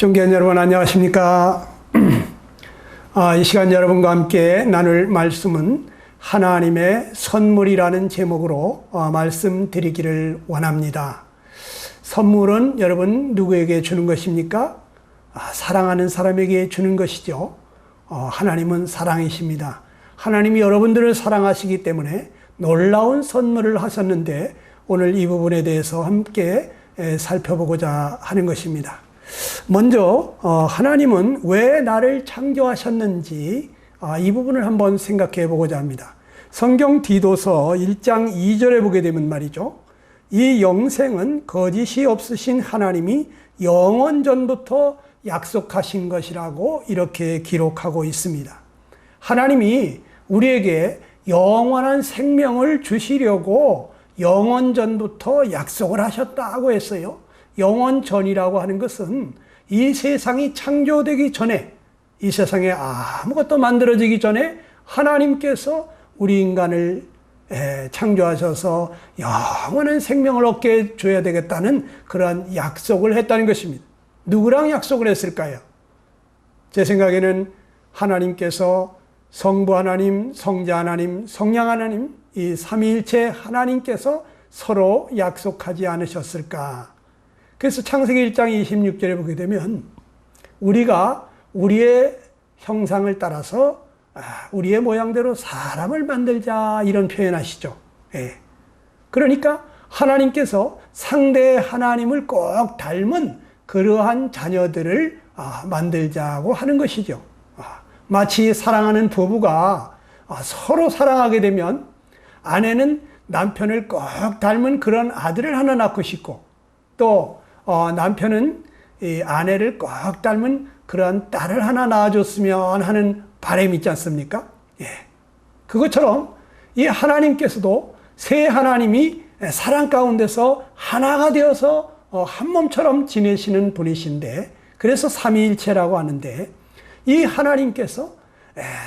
존귀한 여러분 안녕하십니까? 이 시간 여러분과 함께 나눌 말씀은 하나님의 선물이라는 제목으로 말씀드리기를 원합니다. 선물은 여러분 누구에게 주는 것입니까? 사랑하는 사람에게 주는 것이죠. 하나님은 사랑이십니다. 하나님이 여러분들을 사랑하시기 때문에 놀라운 선물을 하셨는데 오늘 이 부분에 대해서 함께 살펴보고자 하는 것입니다. 먼저 하나님은 왜 나를 창조하셨는지 이 부분을 한번 생각해 보고자 합니다. 성경 디도서 1장 2절에 보게 되면 말이죠. 이 영생은 거짓이 없으신 하나님이 영원 전부터 약속하신 것이라고 이렇게 기록하고 있습니다. 하나님이 우리에게 영원한 생명을 주시려고 영원 전부터 약속을 하셨다고 했어요. 영원 전이라고 하는 것은 이 세상이 창조되기 전에, 이 세상에 아무것도 만들어지기 전에 하나님께서 우리 인간을 창조하셔서 영원한 생명을 얻게 줘야 되겠다는 그러한 약속을 했다는 것입니다. 누구랑 약속을 했을까요? 제 생각에는 하나님께서 성부 하나님, 성자 하나님, 성령 하나님, 이 삼위일체 하나님께서 서로 약속하지 않으셨을까? 그래서 창세기 1장 26절에 보게 되면 우리가 우리의 형상을 따라서 우리의 모양대로 사람을 만들자 이런 표현하시죠. 그러니까 하나님께서 상대 하나님을 꼭 닮은 그러한 자녀들을 만들자고 하는 것이죠. 마치 사랑하는 부부가 서로 사랑하게 되면 아내는 남편을 꼭 닮은 그런 아들을 하나 낳고 싶고 또 남편은 이 아내를 꼭 닮은 그런 딸을 하나 낳아줬으면 하는 바람이 있지 않습니까? 그것처럼 이 하나님께서도 세 하나님이 사랑 가운데서 하나가 되어서 한 몸처럼 지내시는 분이신데 그래서 삼위일체라고 하는데 이 하나님께서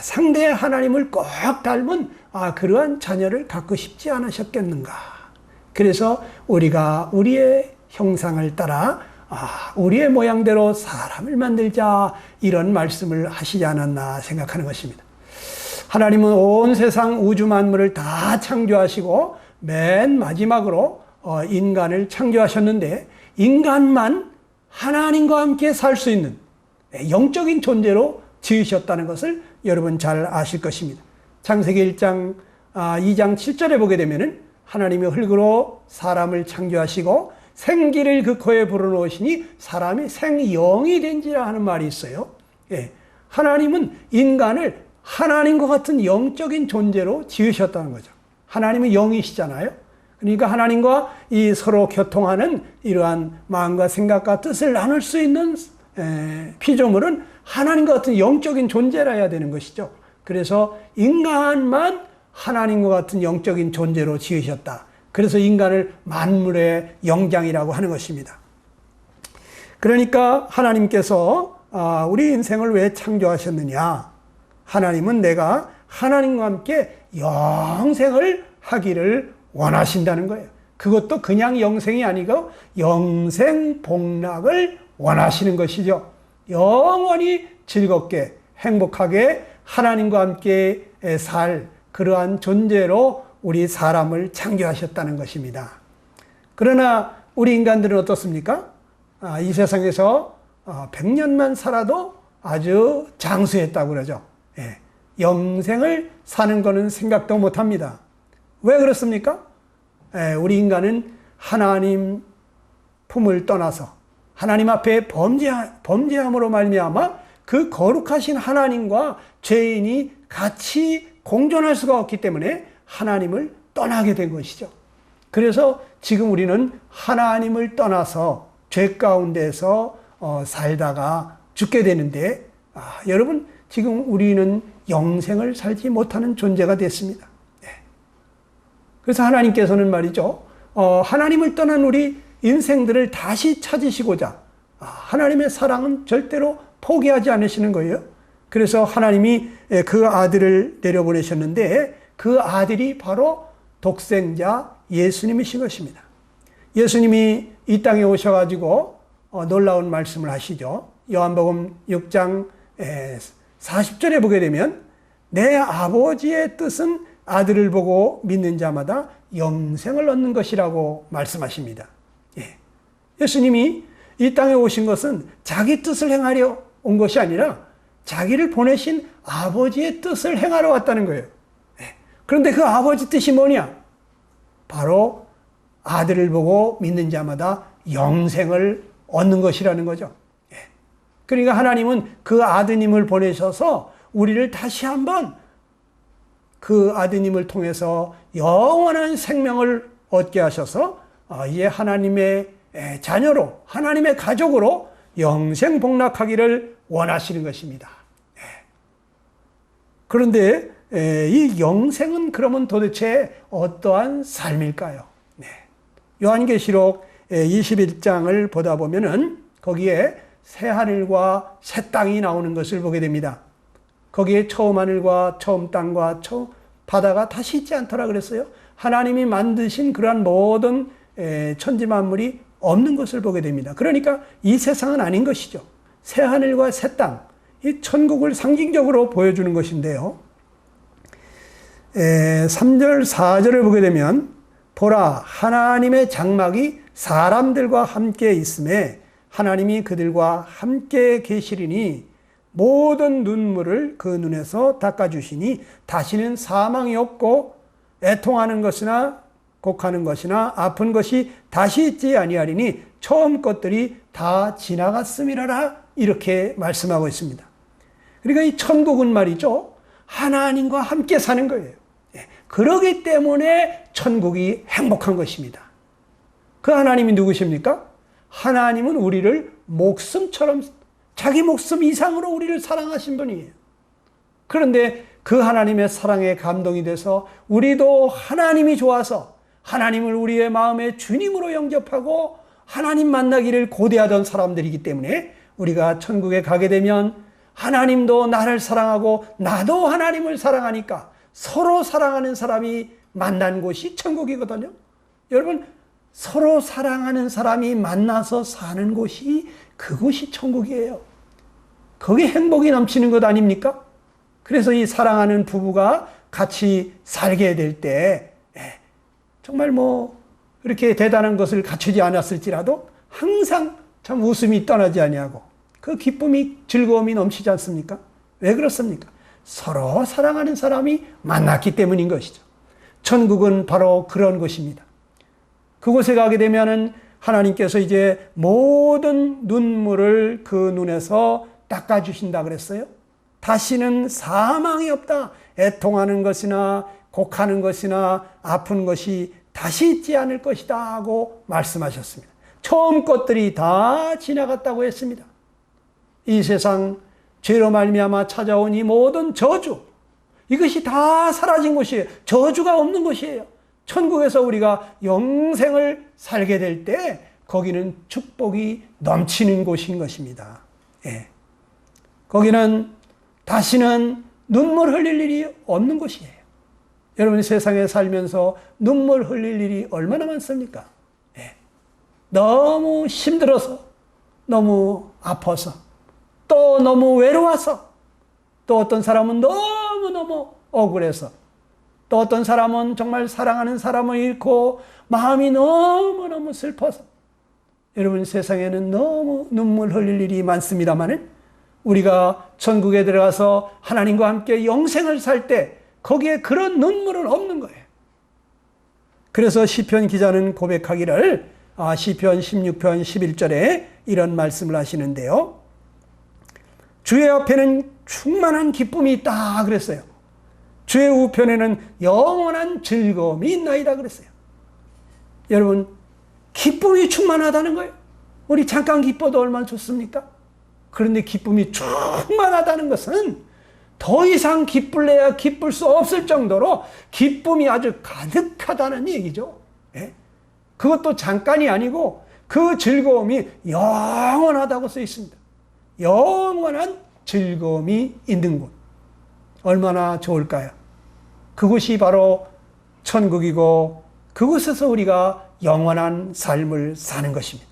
상대 하나님을 꼭 닮은 그러한 자녀를 갖고 싶지 않으셨겠는가? 그래서 우리가 우리의 형상을 따라 우리의 모양대로 사람을 만들자 이런 말씀을 하시지 않았나 생각하는 것입니다. 하나님은 온 세상 우주 만물을 다 창조하시고 맨 마지막으로 인간을 창조하셨는데 인간만 하나님과 함께 살 수 있는 영적인 존재로 지으셨다는 것을 여러분 잘 아실 것입니다. 창세기 1장 2장 7절에 보게 되면은 하나님이 흙으로 사람을 창조하시고 생기를 그 코에 불어넣으시니 사람이 생영이 된지라 하는 말이 있어요. 하나님은 인간을 하나님과 같은 영적인 존재로 지으셨다는 거죠. 하나님은 영이시잖아요. 그러니까 하나님과 이 서로 교통하는 이러한 마음과 생각과 뜻을 나눌 수 있는 피조물은 하나님과 같은 영적인 존재라 해야 되는 것이죠. 그래서 인간만 하나님과 같은 영적인 존재로 지으셨다. 그래서 인간을 만물의 영장이라고 하는 것입니다. 그러니까 하나님께서 우리 인생을 왜 창조하셨느냐? 하나님은 내가 하나님과 함께 영생을 하기를 원하신다는 거예요. 그것도 그냥 영생이 아니고 영생복락을 원하시는 것이죠. 영원히 즐겁게 행복하게 하나님과 함께 살 그러한 존재로 우리 사람을 창조하셨다는 것입니다. 그러나 우리 인간들은 어떻습니까? 이 세상에서 100년만 살아도 아주 장수했다고 그러죠. 영생을 사는 것은 생각도 못합니다. 왜 그렇습니까? 우리 인간은 하나님 품을 떠나서 하나님 앞에 범죄함으로 말미암아 그 거룩하신 하나님과 죄인이 같이 공존할 수가 없기 때문에 하나님을 떠나게 된 것이죠. 그래서 지금 우리는 하나님을 떠나서 죄 가운데서 살다가 죽게 되는데 여러분 지금 우리는 영생을 살지 못하는 존재가 됐습니다. 그래서 하나님께서는 말이죠. 하나님을 떠난 우리 인생들을 다시 찾으시고자 하나님의 사랑은 절대로 포기하지 않으시는 거예요. 그래서 하나님이 그 아들을 내려보내셨는데 그 아들이 바로 독생자 예수님이신 것입니다. 예수님이 이 땅에 오셔가지고 놀라운 말씀을 하시죠. 요한복음 6장 40절에 보게 되면 내 아버지의 뜻은 아들을 보고 믿는 자마다 영생을 얻는 것이라고 말씀하십니다. 예. 예수님이 이 땅에 오신 것은 자기 뜻을 행하려 온 것이 아니라 자기를 보내신 아버지의 뜻을 행하러 왔다는 거예요. 예. 그런데 그 아버지 뜻이 뭐냐? 바로 아들을 보고 믿는 자마다 영생을 얻는 것이라는 거죠. 예. 그러니까 하나님은 그 아드님을 보내셔서 우리를 다시 한번 그 아드님을 통해서 영원한 생명을 얻게 하셔서 이제 하나님의 자녀로, 하나님의 가족으로 영생 복락하기를 원하시는 것입니다. 그런데 이 영생은 그러면 도대체 어떠한 삶일까요? 요한계시록 21장을 보다 보면은 거기에 새 하늘과 새 땅이 나오는 것을 보게 됩니다. 거기에 처음 하늘과 처음 땅과 처음 바다가 다시 있지 않더라 그랬어요. 하나님이 만드신 그러한 모든 천지 만물이 없는 것을 보게 됩니다. 그러니까 이 세상은 아닌 것이죠. 새 하늘과 새 땅, 이 천국을 상징적으로 보여주는 것인데요. 3절, 4절을 보게 되면 보라, 하나님의 장막이 사람들과 함께 있음에 하나님이 그들과 함께 계시리니 모든 눈물을 그 눈에서 닦아주시니 다시는 사망이 없고 애통하는 것이나 곡하는 것이나 아픈 것이 다시 있지 아니하리니 처음 것들이 다 지나갔음이라라, 이렇게 말씀하고 있습니다. 그러니까 이 천국은 말이죠, 하나님과 함께 사는 거예요. 그러기 때문에 천국이 행복한 것입니다. 그 하나님이 누구십니까? 하나님은 우리를 목숨처럼, 자기 목숨 이상으로 우리를 사랑하신 분이에요. 그런데 그 하나님의 사랑에 감동이 돼서 우리도 하나님이 좋아서 하나님을 우리의 마음의 주님으로 영접하고 하나님 만나기를 고대하던 사람들이기 때문에 우리가 천국에 가게 되면 하나님도 나를 사랑하고 나도 하나님을 사랑하니까 서로 사랑하는 사람이 만난 곳이 천국이거든요. 여러분, 서로 사랑하는 사람이 만나서 사는 곳이, 그곳이 천국이에요. 거기 행복이 넘치는 것 아닙니까? 그래서 이 사랑하는 부부가 같이 살게 될 때 정말 이렇게 대단한 것을 갖추지 않았을지라도 항상 참 웃음이 떠나지 아니하고 그 기쁨이, 즐거움이 넘치지 않습니까? 왜 그렇습니까? 서로 사랑하는 사람이 만났기 때문인 것이죠. 천국은 바로 그런 곳입니다. 그곳에 가게 되면은 하나님께서 이제 모든 눈물을 그 눈에서 닦아주신다 그랬어요. 다시는 사망이 없다. 애통하는 것이나 곡하는 것이나 아픈 것이 다시 있지 않을 것이다 하고 말씀하셨습니다. 처음 것들이 다 지나갔다고 했습니다. 이 세상 죄로 말미암아 찾아온 이 모든 저주, 이것이 다 사라진 곳이에요. 저주가 없는 곳이에요. 천국에서 우리가 영생을 살게 될 때 거기는 축복이 넘치는 곳인 것입니다. 예. 거기는 다시는 눈물 흘릴 일이 없는 곳이에요. 여러분, 세상에 살면서 눈물 흘릴 일이 얼마나 많습니까? 예. 너무 힘들어서, 너무 아파서, 또 너무 외로워서, 또 어떤 사람은 너무너무 억울해서, 또 어떤 사람은 정말 사랑하는 사람을 잃고 마음이 너무너무 슬퍼서. 여러분, 세상에는 너무 눈물 흘릴 일이 많습니다만 우리가 천국에 들어가서 하나님과 함께 영생을 살 때 거기에 그런 눈물은 없는 거예요. 그래서 시편 기자는 고백하기를, 시편 16편 11절에 이런 말씀을 하시는데요. 주의 앞에는 충만한 기쁨이 있다 그랬어요. 주의 우편에는 영원한 즐거움이 있나이다 그랬어요. 여러분, 기쁨이 충만하다는 거예요. 우리 잠깐 기뻐도 얼마나 좋습니까? 그런데 기쁨이 충만하다는 것은 더 이상 기쁠래야 기쁠 수 없을 정도로 기쁨이 아주 가득하다는 얘기죠. 예? 그것도 잠깐이 아니고 그 즐거움이 영원하다고 써 있습니다. 영원한 즐거움이 있는 곳. 얼마나 좋을까요? 그곳이 바로 천국이고 그곳에서 우리가 영원한 삶을 사는 것입니다.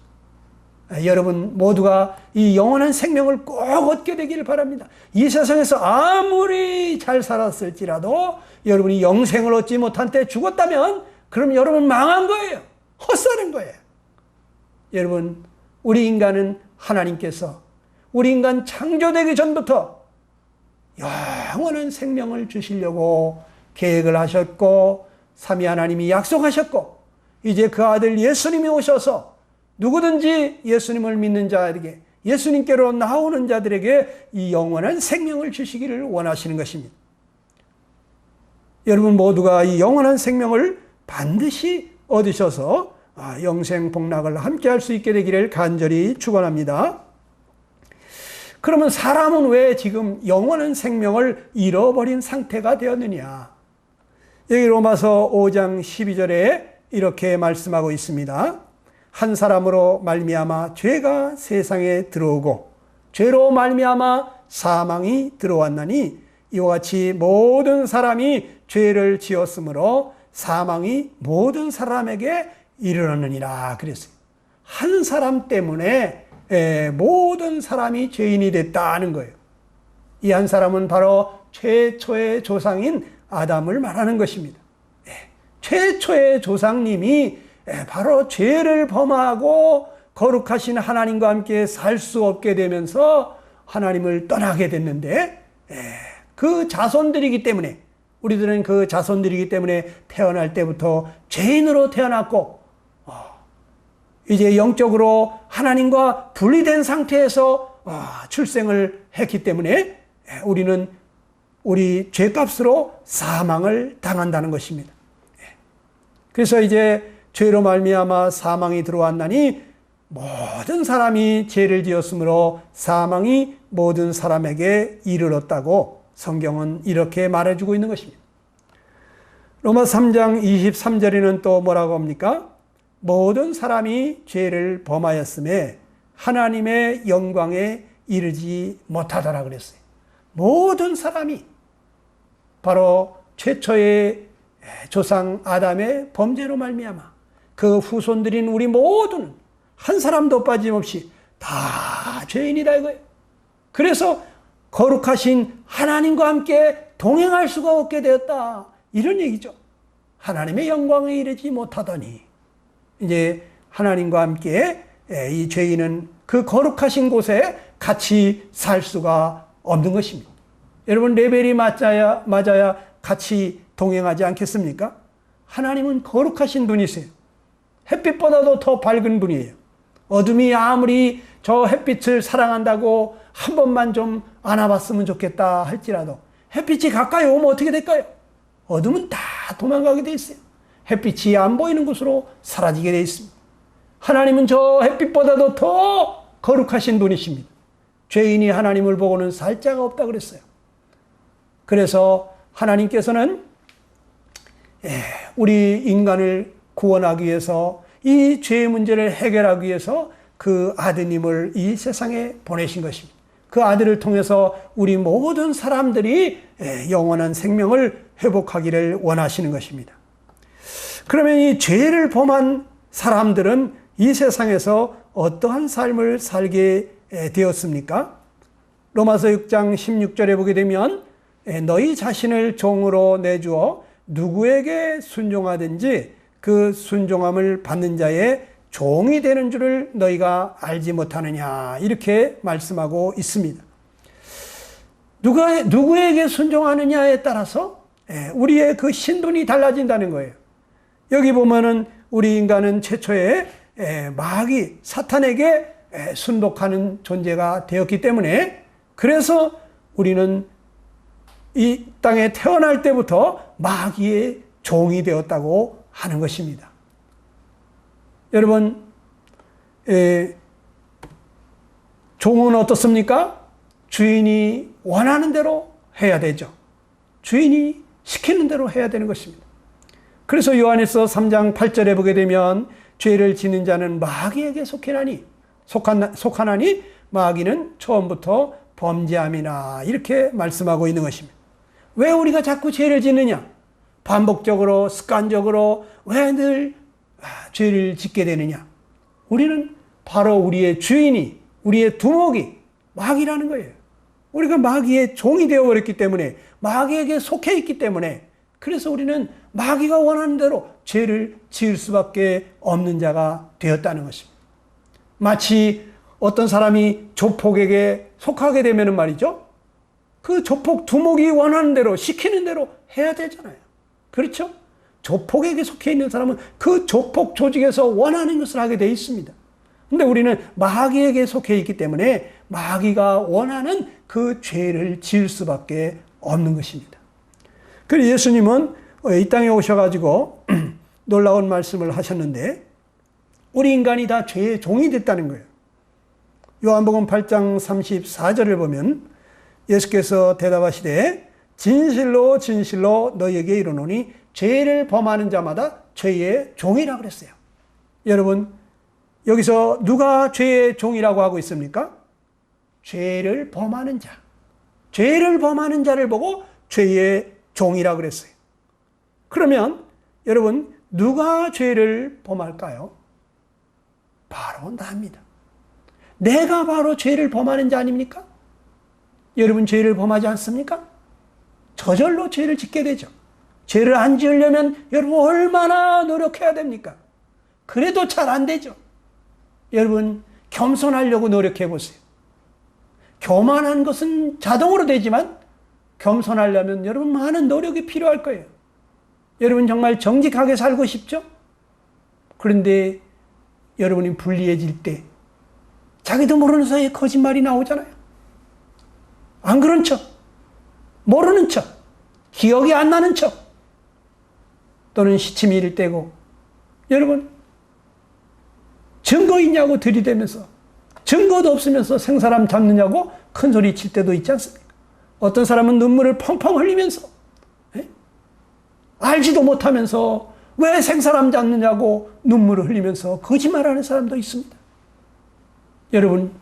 여러분 모두가 이 영원한 생명을 꼭 얻게 되기를 바랍니다. 이 세상에서 아무리 잘 살았을지라도 여러분이 영생을 얻지 못한 때 죽었다면 그럼 여러분 망한 거예요. 헛사는 거예요. 여러분, 우리 인간은 하나님께서 우리 인간 창조되기 전부터 영원한 생명을 주시려고 계획을 하셨고 삼위 하나님이 약속하셨고 이제 그 아들 예수님이 오셔서 누구든지 예수님을 믿는 자에게 예수님께로 나오는 자들에게 이 영원한 생명을 주시기를 원하시는 것입니다. 여러분 모두가 이 영원한 생명을 반드시 얻으셔서 영생 복락을 함께 할 수 있게 되기를 간절히 축원합니다. 그러면 사람은 왜 지금 영원한 생명을 잃어버린 상태가 되었느냐? 여기 로마서 5장 12절에 이렇게 말씀하고 있습니다. 한 사람으로 말미암아 죄가 세상에 들어오고 죄로 말미암아 사망이 들어왔나니 이와 같이 모든 사람이 죄를 지었으므로 사망이 모든 사람에게 이르렀느니라 그랬어요. 한 사람 때문에 모든 사람이 죄인이 됐다는 거예요. 이 한 사람은 바로 최초의 조상인 아담을 말하는 것입니다. 최초의 조상님이 바로 죄를 범하고 거룩하신 하나님과 함께 살 수 없게 되면서 하나님을 떠나게 됐는데 그 자손들이기 때문에 우리들은 그 자손들이기 때문에 태어날 때부터 죄인으로 태어났고 이제 영적으로 하나님과 분리된 상태에서 출생을 했기 때문에 우리는 우리 죄값으로 사망을 당한다는 것입니다. 그래서 이제 죄로 말미암아 사망이 들어왔나니 모든 사람이 죄를 지었으므로 사망이 모든 사람에게 이르렀다고 성경은 이렇게 말해주고 있는 것입니다. 로마 3장 23절에는 또 뭐라고 합니까? 모든 사람이 죄를 범하였음에 하나님의 영광에 이르지 못하더라 그랬어요. 모든 사람이 바로 최초의 조상 아담의 범죄로 말미암아 그 후손들인 우리 모두는 한 사람도 빠짐없이 다 죄인이다 이거예요. 그래서 거룩하신 하나님과 함께 동행할 수가 없게 되었다 이런 얘기죠. 하나님의 영광에 이르지 못하더니 이제 하나님과 함께 이 죄인은 그 거룩하신 곳에 같이 살 수가 없는 것입니다. 여러분 레벨이 맞아야 같이 동행하지 않겠습니까? 하나님은 거룩하신 분이세요. 햇빛보다도 더 밝은 분이에요. 어둠이 아무리 저 햇빛을 사랑한다고 한 번만 좀 안아봤으면 좋겠다 할지라도 햇빛이 가까이 오면 어떻게 될까요? 어둠은 다 도망가게 돼 있어요. 햇빛이 안 보이는 곳으로 사라지게 돼 있습니다. 하나님은 저 햇빛보다도 더 거룩하신 분이십니다. 죄인이 하나님을 보고는 살 자가 없다 그랬어요. 그래서 하나님께서는 우리 인간을 구원하기 위해서 이 죄의 문제를 해결하기 위해서 그 아드님을 이 세상에 보내신 것입니다. 그 아들을 통해서 우리 모든 사람들이 영원한 생명을 회복하기를 원하시는 것입니다. 그러면 이 죄를 범한 사람들은 이 세상에서 어떠한 삶을 살게 되었습니까? 로마서 6장 16절에 보게 되면 너희 자신을 종으로 내주어 누구에게 순종하든지 그 순종함을 받는 자의 종이 되는 줄을 너희가 알지 못하느냐 이렇게 말씀하고 있습니다. 누구에게 순종하느냐에 따라서 우리의 그 신분이 달라진다는 거예요. 여기 보면은 우리 인간은 최초에 마귀 사탄에게 순복하는 존재가 되었기 때문에 그래서 우리는 이 땅에 태어날 때부터 마귀의 종이 되었다고 하는 것입니다. 여러분, 종은 어떻습니까? 주인이 원하는 대로 해야 되죠. 주인이 시키는 대로 해야 되는 것입니다. 그래서 요한일서 3장 8절에 보게 되면 죄를 짓는 자는 마귀에게 속하나니 마귀는 처음부터 범죄함이나 이렇게 말씀하고 있는 것입니다. 왜 우리가 자꾸 죄를 짓느냐? 반복적으로 습관적으로 왜 늘 죄를 짓게 되느냐? 우리는 바로 우리의 주인이, 우리의 두목이 마귀라는 거예요. 우리가 마귀의 종이 되어버렸기 때문에, 마귀에게 속해 있기 때문에, 그래서 우리는 마귀가 원하는 대로 죄를 지을 수밖에 없는 자가 되었다는 것입니다. 마치 어떤 사람이 조폭에게 속하게 되면 말이죠, 그 조폭 두목이 원하는 대로, 시키는 대로 해야 되잖아요. 그렇죠? 조폭에게 속해 있는 사람은 그 조폭 조직에서 원하는 것을 하게 되어 있습니다. 근데 우리는 마귀에게 속해 있기 때문에 마귀가 원하는 그 죄를 지을 수밖에 없는 것입니다. 그리고 예수님은 이 땅에 오셔가지고 놀라운 말씀을 하셨는데, 우리 인간이 다 죄의 종이 됐다는 거예요. 요한복음 8장 34절을 보면 예수께서 대답하시되 진실로 진실로 너희에게 이르노니 죄를 범하는 자마다 죄의 종이라 그랬어요. 여러분, 여기서 누가 죄의 종이라고 하고 있습니까? 죄를 범하는 자. 죄를 범하는 자를 보고 죄의 종이라 그랬어요. 그러면 여러분, 누가 죄를 범할까요? 바로 나입니다. 내가 바로 죄를 범하는 자 아닙니까? 여러분, 죄를 범하지 않습니까? 저절로 죄를 짓게 되죠. 죄를 안 지으려면 여러분 얼마나 노력해야 됩니까? 그래도 잘 안 되죠. 여러분, 겸손하려고 노력해 보세요. 교만한 것은 자동으로 되지만 겸손하려면 여러분 많은 노력이 필요할 거예요. 여러분 정말 정직하게 살고 싶죠? 그런데 여러분이 불리해질 때 자기도 모르는 사이에 거짓말이 나오잖아요. 안 그런 척, 모르는 척, 기억이 안 나는 척, 또는 시치미를 떼고, 여러분 증거 있냐고 들이대면서 증거도 없으면서 생사람 잡느냐고 큰 소리 칠 때도 있지 않습니까? 어떤 사람은 눈물을 펑펑 흘리면서 알지도 못하면서 왜 생사람 잡느냐고 눈물을 흘리면서 거짓말하는 사람도 있습니다. 여러분,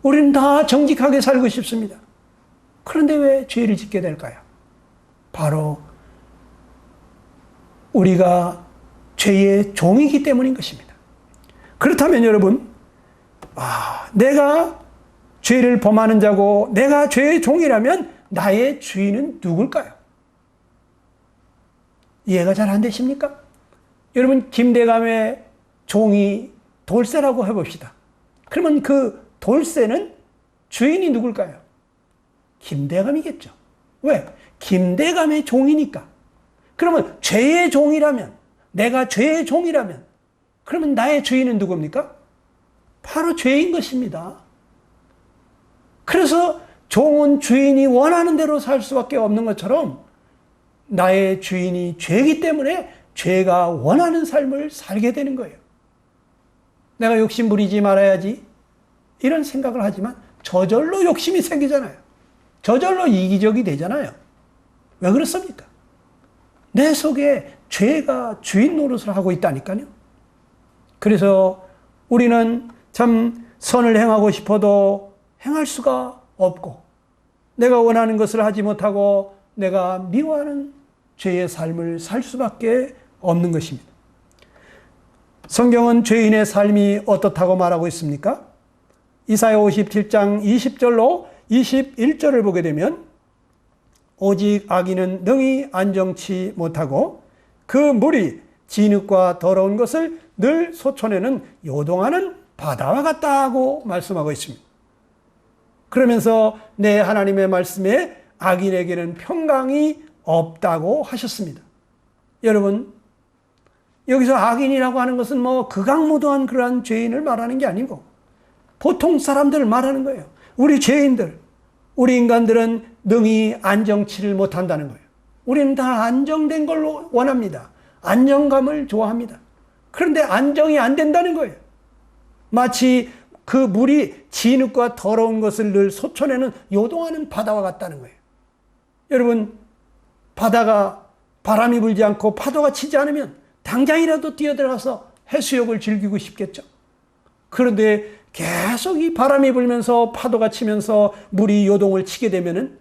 우리는 다 정직하게 살고 싶습니다. 그런데 왜 죄를 짓게 될까요? 바로 우리가 죄의 종이기 때문인 것입니다. 그렇다면 여러분, 내가 죄를 범하는 자고 내가 죄의 종이라면 나의 주인은 누굴까요? 이해가 잘 안 되십니까? 여러분, 김대감의 종이 돌쇠라고 해봅시다. 그러면 그 돌쇠는 주인이 누굴까요? 김대감이겠죠. 왜? 김대감의 종이니까. 그러면 죄의 종이라면, 내가 죄의 종이라면, 그러면 나의 주인은 누굽니까? 바로 죄인 것입니다. 그래서 종은 주인이 원하는 대로 살 수밖에 없는 것처럼 나의 주인이 죄이기 때문에 죄가 원하는 삶을 살게 되는 거예요. 내가 욕심 부리지 말아야지 이런 생각을 하지만 저절로 욕심이 생기잖아요. 저절로 이기적이 되잖아요. 왜 그렇습니까? 내 속에 죄가 주인 노릇을 하고 있다니까요. 그래서 우리는 참 선을 행하고 싶어도 행할 수가 없고, 내가 원하는 것을 하지 못하고 내가 미워하는 죄의 삶을 살 수밖에 없는 것입니다. 성경은 죄인의 삶이 어떻다고 말하고 있습니까? 이사야 57장 20절로 21절을 보게 되면 오직 악인은 능히 안정치 못하고 그 물이 진흙과 더러운 것을 늘 솟아내는 요동하는 바다와 같다고 말씀하고 있습니다. 그러면서 내 하나님의 말씀에 악인에게는 평강이 없다고 하셨습니다. 여러분, 여기서 악인이라고 하는 것은 뭐 극악무도한 그러한 죄인을 말하는 게 아니고 보통 사람들을 말하는 거예요. 우리 죄인들, 우리 인간들은 능히 안정치를 못한다는 거예요. 우리는 다 안정된 걸로 원합니다. 안정감을 좋아합니다. 그런데 안정이 안 된다는 거예요. 마치 그 물이 진흙과 더러운 것을 늘 솟아내는 요동하는 바다와 같다는 거예요. 여러분, 바다가 바람이 불지 않고 파도가 치지 않으면 당장이라도 뛰어들어가서 해수욕을 즐기고 싶겠죠. 그런데 계속 이 바람이 불면서 파도가 치면서 물이 요동을 치게 되면은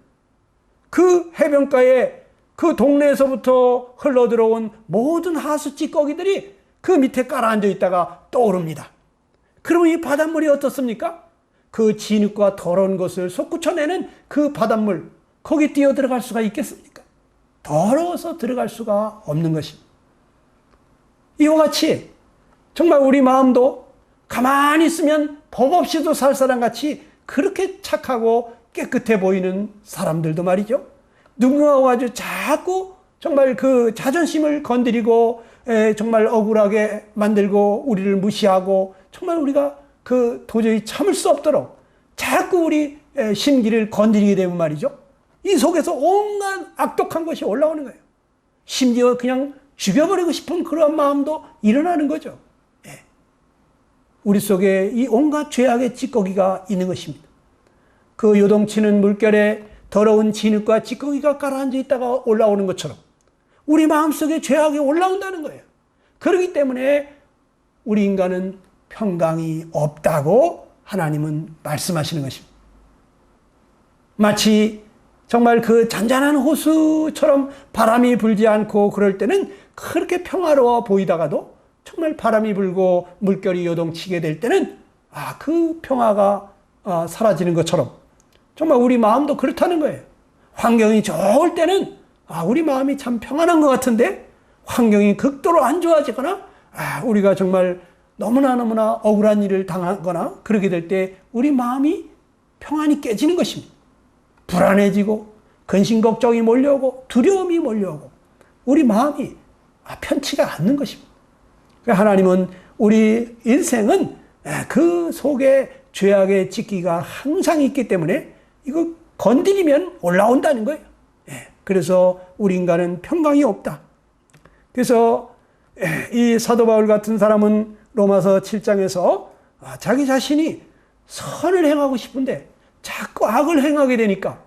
그 해변가에 그 동네에서부터 흘러들어온 모든 하수 찌꺼기들이 그 밑에 깔아앉아 있다가 떠오릅니다. 그러면 이 바닷물이 어떻습니까? 그 진흙과 더러운 것을 솟구쳐내는 그 바닷물, 거기 뛰어 들어갈 수가 있겠습니까? 더러워서 들어갈 수가 없는 것입니다. 이와 같이 정말 우리 마음도 가만히 있으면 법 없이도 살 사람 같이 그렇게 착하고 깨끗해 보이는 사람들도 말이죠. 누군가 와가지고 자꾸 정말 그 자존심을 건드리고 정말 억울하게 만들고 우리를 무시하고 정말 우리가 그 도저히 참을 수 없도록 자꾸 우리 심기를 건드리게 되면 말이죠. 이 속에서 온갖 악독한 것이 올라오는 거예요. 심지어 그냥 죽여버리고 싶은 그런 마음도 일어나는 거죠. 우리 속에 이 온갖 죄악의 찌꺼기가 있는 것입니다. 그 요동치는 물결에 더러운 진흙과 찌꺼기가 가라앉아 있다가 올라오는 것처럼 우리 마음속에 죄악이 올라온다는 거예요. 그렇기 때문에 우리 인간은 평강이 없다고 하나님은 말씀하시는 것입니다. 마치 정말 그 잔잔한 호수처럼 바람이 불지 않고 그럴 때는 그렇게 평화로워 보이다가도 정말 바람이 불고 물결이 요동치게 될 때는 그 평화가 사라지는 것처럼 정말 우리 마음도 그렇다는 거예요. 환경이 좋을 때는 우리 마음이 참 평안한 것 같은데 환경이 극도로 안 좋아지거나 우리가 정말 너무나 억울한 일을 당하거나 그러게 될 때 우리 마음이 평안이 깨지는 것입니다. 불안해지고 근심 걱정이 몰려오고 두려움이 몰려오고 우리 마음이 편치가 않는 것입니다. 하나님은 우리 인생은 그 속에 죄악의 찌기가 항상 있기 때문에 이거 건드리면 올라온다는 거예요. 그래서 우리 인간은 평강이 없다. 그래서 이 사도 바울 같은 사람은 로마서 7장에서 자기 자신이 선을 행하고 싶은데 자꾸 악을 행하게 되니까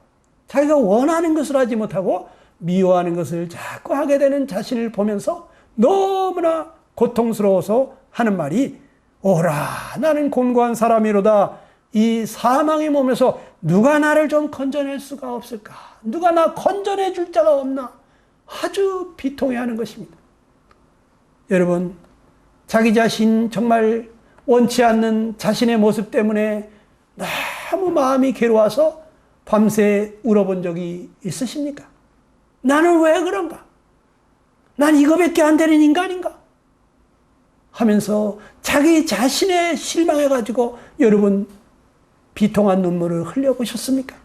자기가 원하는 것을 하지 못하고 미워하는 것을 자꾸 하게 되는 자신을 보면서 너무나 고통스러워서 하는 말이 오라 나는 곤고한 사람이로다. 이 사망의 몸에서 누가 나를 좀 건져낼 수가 없을까? 누가 나 건져내 줄 자가 없나? 아주 비통해하는 것입니다. 여러분, 자기 자신 정말 원치 않는 자신의 모습 때문에 너무 마음이 괴로워서 밤새 울어본 적이 있으십니까? 나는 왜 그런가? 난 이거밖에 안 되는 인간인가? 하면서 자기 자신에 실망해가지고 여러분 비통한 눈물을 흘려보셨습니까?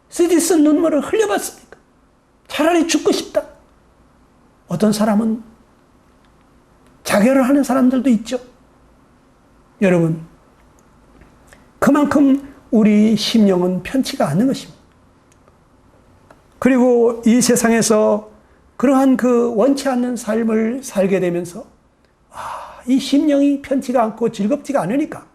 쓰디쓴 눈물을 흘려봤습니까? 차라리 죽고 싶다. 어떤 사람은 자결을 하는 사람들도 있죠. 여러분, 그만큼 우리 심령은 편치가 않는 것입니다. 그리고 이 세상에서 그러한 그 원치 않는 삶을 살게 되면서 이 심령이 편치가 않고 즐겁지가 않으니까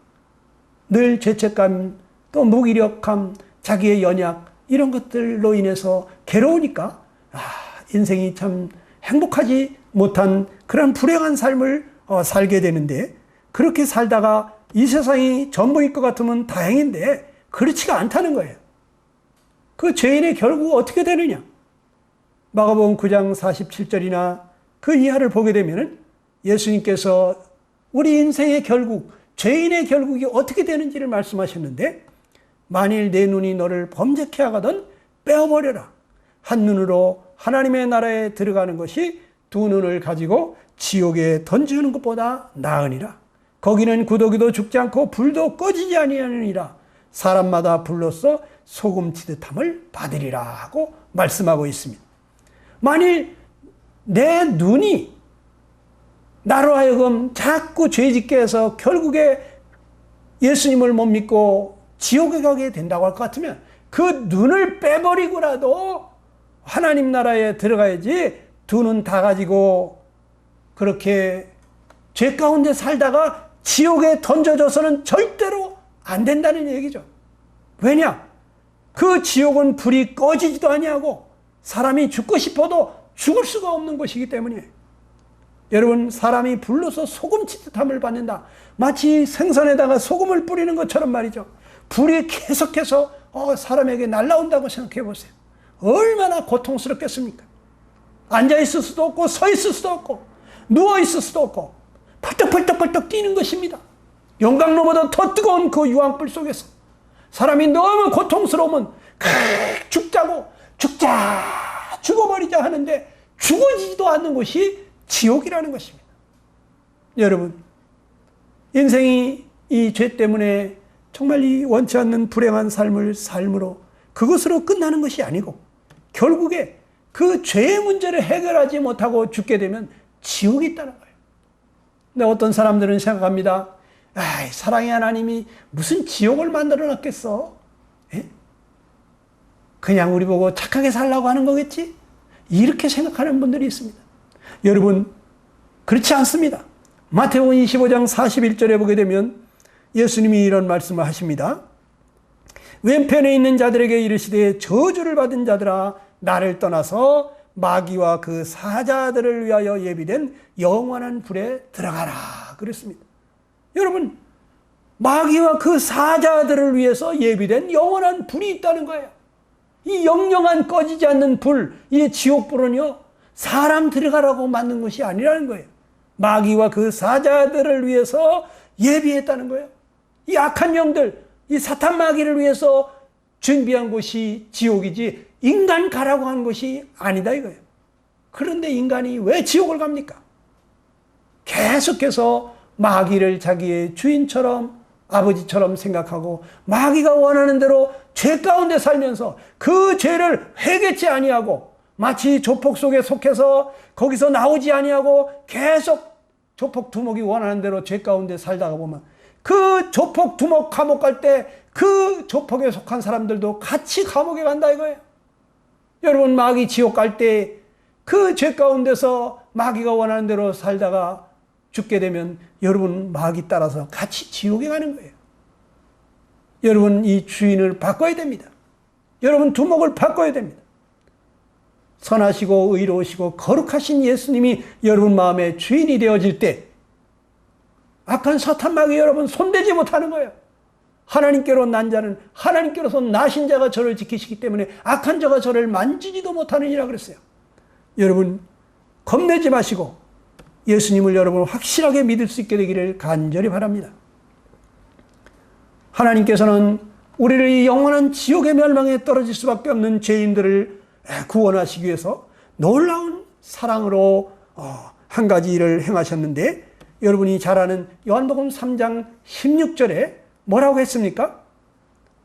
늘 죄책감, 또 무기력함, 자기의 연약 이런 것들로 인해서 괴로우니까 인생이 참 행복하지 못한 그런 불행한 삶을 살게 되는데 그렇게 살다가 이 세상이 전부일 것 같으면 다행인데 그렇지가 않다는 거예요. 그 죄인의 결국 어떻게 되느냐? 마가복음 9장 47절이나 그 이하를 보게 되면 예수님께서 우리 인생의 결국, 죄인의 결국이 어떻게 되는지를 말씀하셨는데 만일 내 눈이 너를 범죄케 하거든 빼어버려라. 한 눈으로 하나님의 나라에 들어가는 것이 두 눈을 가지고 지옥에 던지는 것보다 나으니라. 거기는 구더기도 죽지 않고 불도 꺼지지 아니하느니라. 사람마다 불로써 소금 치듯함을 받으리라 하고 말씀하고 있습니다. 만일 내 눈이 나로 하여금 자꾸 죄짓게 해서 결국에 예수님을 못 믿고 지옥에 가게 된다고 할 것 같으면 그 눈을 빼버리고라도 하나님 나라에 들어가야지 두 눈 다 가지고 그렇게 죄 가운데 살다가 지옥에 던져져서는 절대로 안 된다는 얘기죠. 왜냐? 그 지옥은 불이 꺼지지도 아니하고 사람이 죽고 싶어도 죽을 수가 없는 곳이기 때문에 여러분 사람이 불로서 소금 치듯함을 받는다. 마치 생선에다가 소금을 뿌리는 것처럼 말이죠. 불이 계속해서 사람에게 날아온다고 생각해 보세요. 얼마나 고통스럽겠습니까? 앉아있을 수도 없고 서 있을 수도 없고 누워있을 수도 없고 펄떡펄떡 뛰는 것입니다. 용광로보다 더 뜨거운 그 유황불 속에서 사람이 너무 고통스러우면 죽어버리자 하는데 죽어지지도 않는 곳이 지옥이라는 것입니다. 여러분, 인생이 이 죄 때문에 정말 이 원치 않는 불행한 삶으로 그것으로 끝나는 것이 아니고 결국에 그 죄의 문제를 해결하지 못하고 죽게 되면 지옥이 있다는 거예요. 근데 어떤 사람들은 생각합니다. 사랑의 하나님이 무슨 지옥을 만들어 놨겠어? 그냥 우리 보고 착하게 살라고 하는 거겠지? 이렇게 생각하는 분들이 있습니다. 여러분, 그렇지 않습니다. 마태복음 25장 41절에 보게 되면 예수님이 이런 말씀을 하십니다. 왼편에 있는 자들에게 이르시되 저주를 받은 자들아 나를 떠나서 마귀와 그 사자들을 위하여 예비된 영원한 불에 들어가라 그랬습니다. 여러분, 마귀와 그 사자들을 위해서 예비된 영원한 불이 있다는 거예요. 이 영영한 꺼지지 않는 불, 이 지옥불은요, 사람 들어가라고 만든 것이 아니라는 거예요. 마귀와 그 사자들을 위해서 예비했다는 거예요. 이 악한 영들, 이 사탄 마귀를 위해서 준비한 곳이 지옥이지 인간 가라고 한 것이 아니다 이거예요. 그런데 인간이 왜 지옥을 갑니까? 계속해서 마귀를 자기의 주인처럼 아버지처럼 생각하고 마귀가 원하는 대로 죄 가운데 살면서 그 죄를 회개치 아니하고 마치 조폭 속에 속해서 거기서 나오지 아니하고 계속 조폭 두목이 원하는 대로 죄 가운데 살다가 보면 그 조폭 두목 감옥 갈 때 그 조폭에 속한 사람들도 같이 감옥에 간다 이거예요. 여러분, 마귀 지옥 갈 때 그 죄 가운데서 마귀가 원하는 대로 살다가 죽게 되면 여러분 마귀 따라서 같이 지옥에 가는 거예요. 여러분, 이 주인을 바꿔야 됩니다. 여러분, 두목을 바꿔야 됩니다. 선하시고 의로우시고 거룩하신 예수님이 여러분 마음의 주인이 되어질 때 악한 사탄 마귀 여러분 손대지 못하는 거예요. 하나님께로 난 자는 하나님께로서 나신 자가 저를 지키시기 때문에 악한 자가 저를 만지지도 못하느니라 그랬어요. 여러분, 겁내지 마시고 예수님을 여러분 확실하게 믿을 수 있게 되기를 간절히 바랍니다. 하나님께서는 우리를 이 영원한 지옥의 멸망에 떨어질 수밖에 없는 죄인들을 구원하시기 위해서 놀라운 사랑으로 한 가지 일을 행하셨는데, 여러분이 잘 아는 요한복음 3장 16절에 뭐라고 했습니까?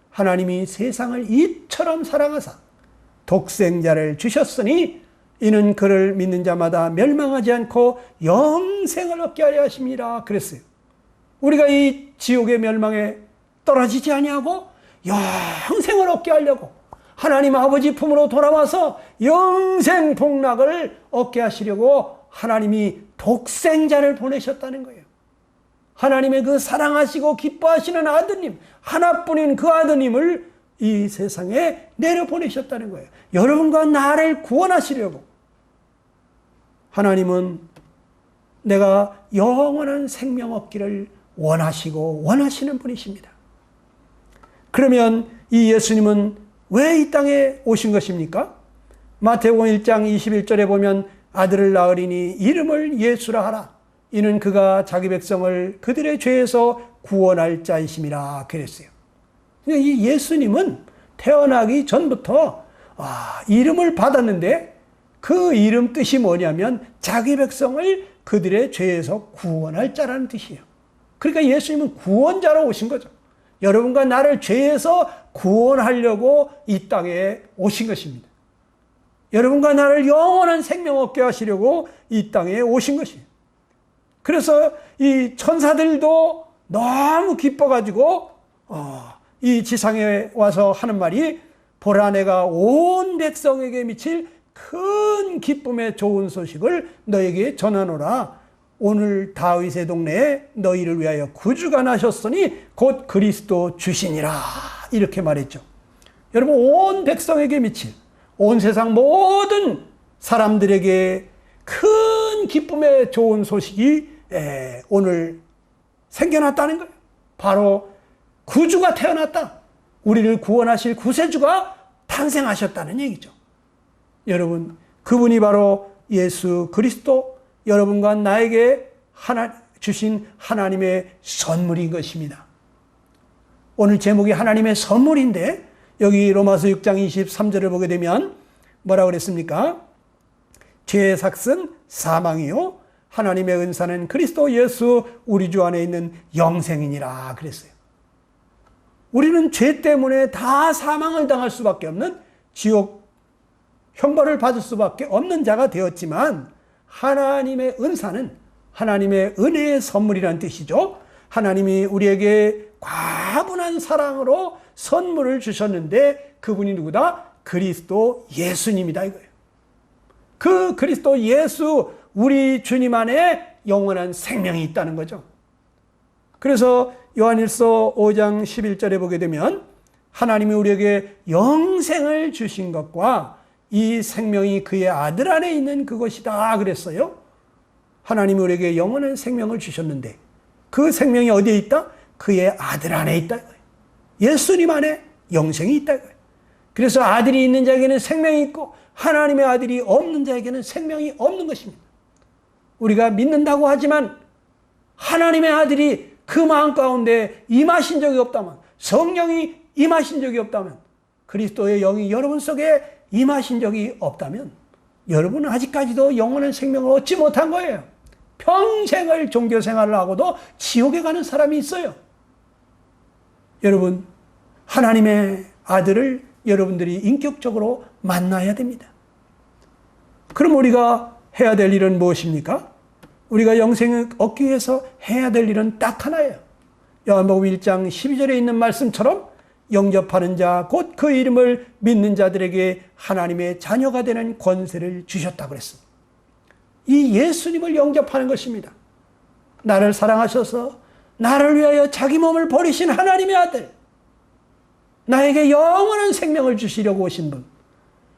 하나님이 세상을 이처럼 사랑하사 독생자를 주셨으니 이는 그를 믿는 자마다 멸망하지 않고 영생을 얻게 하려 하심이라 그랬어요. 우리가 이 지옥의 멸망에 떨어지지 아니하고 영생을 얻게 하려고 하나님 아버지 품으로 돌아와서 영생 복락을 얻게 하시려고 하나님이 독생자를 보내셨다는 거예요. 하나님의 그 사랑하시고 기뻐하시는 아드님, 하나뿐인 그 아드님을 이 세상에 내려보내셨다는 거예요. 여러분과 나를 구원하시려고. 하나님은 내가 영원한 생명 얻기를 원하시고 원하시는 분이십니다. 그러면 이 예수님은 왜 이 땅에 오신 것입니까? 마태복음 1장 21절에 보면 아들을 낳으리니 이름을 예수라 하라. 이는 그가 자기 백성을 그들의 죄에서 구원할 자이심이라 그랬어요. 이 예수님은 태어나기 전부터 이름을 받았는데 그 이름 뜻이 뭐냐면 자기 백성을 그들의 죄에서 구원할 자라는 뜻이에요. 그러니까 예수님은 구원자로 오신 거죠. 여러분과 나를 죄에서 구원하려고 이 땅에 오신 것입니다. 여러분과 나를 영원한 생명 얻게 하시려고 이 땅에 오신 것이에요. 그래서 이 천사들도 너무 기뻐가지고 이 지상에 와서 하는 말이 보라 내가 온 백성에게 미칠 큰 기쁨의 좋은 소식을 너에게 전하노라. 오늘 다윗의 동네에 너희를 위하여 구주가 나셨으니 곧 그리스도 주시니라. 이렇게 말했죠. 여러분, 온 백성에게 미칠, 온 세상 모든 사람들에게 큰 기쁨의 좋은 소식이 오늘 생겨났다는 거예요. 바로 구주가 태어났다. 우리를 구원하실 구세주가 탄생하셨다는 얘기죠. 여러분, 그분이 바로 예수 그리스도, 여러분과 나에게 주신 하나님의 선물인 것입니다. 오늘 제목이 하나님의 선물인데 여기 로마서 6장 23절을 보게 되면 뭐라고 그랬습니까? 죄의 삭은 사망이요 하나님의 은사는 그리스도 예수 우리 주 안에 있는 영생이니라 그랬어요. 우리는 죄 때문에 다 사망을 당할 수밖에 없는 지옥 형벌을 받을 수밖에 없는 자가 되었지만 하나님의 은사는 하나님의 은혜의 선물이라는 뜻이죠. 하나님이 우리에게 과분한 사랑으로 선물을 주셨는데 그분이 누구다? 그리스도 예수님이다 이거예요. 그 그리스도 예수 우리 주님 안에 영원한 생명이 있다는 거죠. 그래서 요한일서 5장 11절에 보게 되면 하나님이 우리에게 영생을 주신 것과 이 생명이 그의 아들 안에 있는 그것이다 그랬어요. 하나님이 우리에게 영원한 생명을 주셨는데 그 생명이 어디에 있다? 그의 아들 안에 있다. 예수님 안에 영생이 있다. 그래서 아들이 있는 자에게는 생명이 있고 하나님의 아들이 없는 자에게는 생명이 없는 것입니다. 우리가 믿는다고 하지만 하나님의 아들이 그 마음 가운데 임하신 적이 없다면, 성령이 임하신 적이 없다면, 그리스도의 영이 여러분 속에 임하신 적이 없다면 여러분은 아직까지도 영원한 생명을 얻지 못한 거예요. 평생을 종교 생활을 하고도 지옥에 가는 사람이 있어요. 여러분, 하나님의 아들을 여러분들이 인격적으로 만나야 됩니다. 그럼 우리가 해야 될 일은 무엇입니까? 우리가 영생을 얻기 위해서 해야 될 일은 딱 하나예요. 요한복음 1장 12절에 있는 말씀처럼 영접하는 자, 곧 그 이름을 믿는 자들에게 하나님의 자녀가 되는 권세를 주셨다고 그랬습니다. 이 예수님을 영접하는 것입니다. 나를 사랑하셔서 나를 위하여 자기 몸을 버리신 하나님의 아들, 나에게 영원한 생명을 주시려고 오신 분,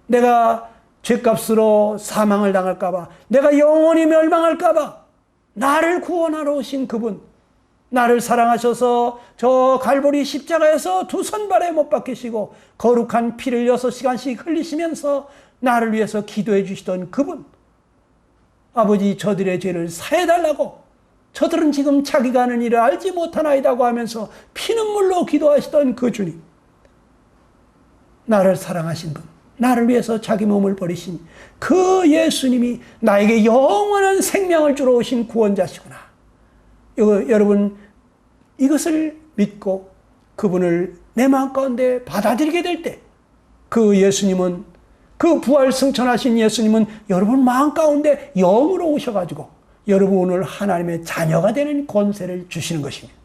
내가 죄값으로 사망을 당할까봐, 내가 영원히 멸망할까봐 나를 구원하러 오신 그분, 나를 사랑하셔서 저 갈보리 십자가에서 두 손발에 못 박히시고 거룩한 피를 6시간씩 흘리시면서 나를 위해서 기도해 주시던 그분, 아버지 저들의 죄를 사해달라고, 저들은 지금 자기가 하는 일을 알지 못하나이다고 하면서 피눈물로 기도하시던 그 주님, 나를 사랑하신 분, 나를 위해서 자기 몸을 버리신 그 예수님이 나에게 영원한 생명을 주러 오신 구원자시구나. 여러분, 이것을 믿고 그분을 내 마음 가운데 받아들이게 될 때, 그 예수님은, 그 부활 승천하신 예수님은 여러분 마음 가운데 영으로 오셔가지고 여러분 오늘 하나님의 자녀가 되는 권세를 주시는 것입니다.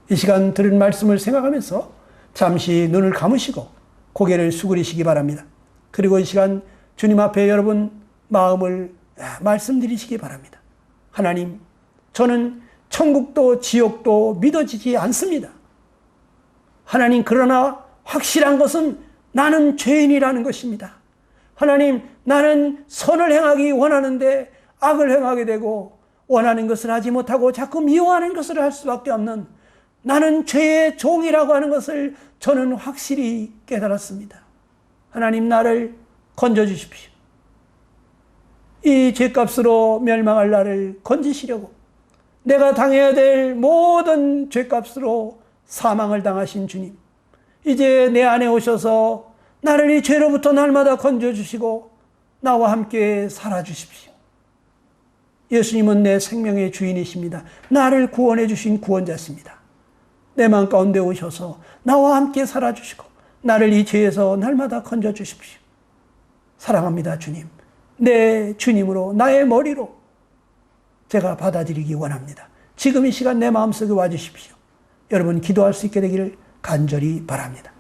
이 시간 들은 말씀을 생각하면서 잠시 눈을 감으시고 고개를 수그리시기 바랍니다. 그리고 이 시간 주님 앞에 여러분 마음을 말씀드리시기 바랍니다. 하나님, 저는 천국도 지옥도 믿어지지 않습니다. 하나님, 그러나 확실한 것은 나는 죄인이라는 것입니다. 하나님, 나는 선을 행하기 원하는데 악을 행하게 되고 원하는 것을 하지 못하고 자꾸 미워하는 것을 할 수밖에 없는 나는 죄의 종이라고 하는 것을 저는 확실히 깨달았습니다. 하나님, 나를 건져주십시오. 이 죄값으로 멸망할 나를 건지시려고 내가 당해야 될 모든 죄값으로 사망을 당하신 주님, 이제 내 안에 오셔서 나를 이 죄로부터 날마다 건져주시고 나와 함께 살아주십시오. 예수님은 내 생명의 주인이십니다. 나를 구원해 주신 구원자십니다. 내 마음 가운데 오셔서 나와 함께 살아주시고 나를 이 죄에서 날마다 건져주십시오. 사랑합니다, 주님. 내 주님으로, 나의 머리로 제가 받아들이기 원합니다. 지금 이 시간 내 마음속에 와주십시오. 여러분, 기도할 수 있게 되기를 간절히 바랍니다.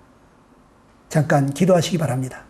잠깐 기도하시기 바랍니다.